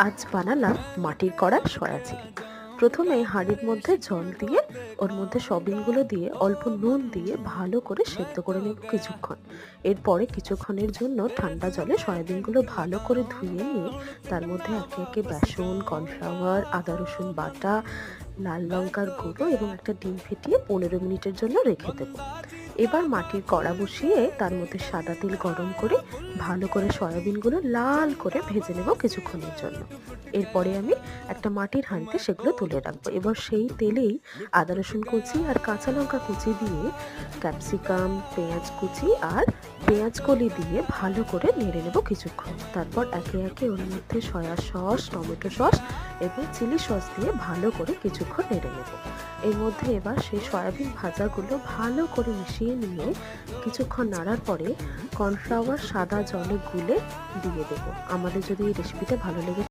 আজ বানালাম মাটির কড়ার সয়া চিলি। প্রথমে হাঁড়ির মধ্যে জল দিয়ে ওর মধ্যে সয়াবিনগুলো দিয়ে অল্প নুন দিয়ে ভালো করে সেদ্ধ করে নেব কিছুক্ষণ। এরপরে কিছুক্ষণের জন্য ঠান্ডা জলে সয়াবিনগুলো ভালো করে ধুয়ে নিয়ে তার মধ্যে একে একে বেসন, কর্নফ্লাওয়ার, আদা রসুন বাটা, লাল লঙ্কার গুঁড়ো এবং একটা ডিম ফেটিয়ে 15 মিনিটের জন্য রেখে দেবো। এবার মাটির কড়া বসিয়ে তার মধ্যে সাদা তেল গরম করে ভালো করে সয়াবিনগুলো লাল করে ভেজে নেব কিছুক্ষণের জন্য। এরপরে আমি একটা মাটির হাঁড়িতে সেগুলো তুলে রাখবো। এবার সেই তেলেই আদা রসুন কুচি আর কাঁচা লঙ্কা কুচি দিয়ে, ক্যাপসিকাম, পেঁয়াজ কুচি আর পেঁয়াজ কলি দিয়ে ভালো করে নেড়ে নেব কিছুক্ষণ। তারপর একে একে ওর মধ্যে সয়া সস, টমেটো সস এবং চিলি সস দিয়ে ভালো করে কিছুক্ষণ নেড়ে নেব। এর মধ্যে এবার সেই সয়াবিন ভাজাগুলো ভালো করে মিশিয়ে নিয়ে কিছুক্ষণ নাড়ার পরে কর্নফ্লাওয়ার সাদা জলে গুলে দিয়ে দেবো। আমাদের যদি এই রেসিপিটা ভালো লেগে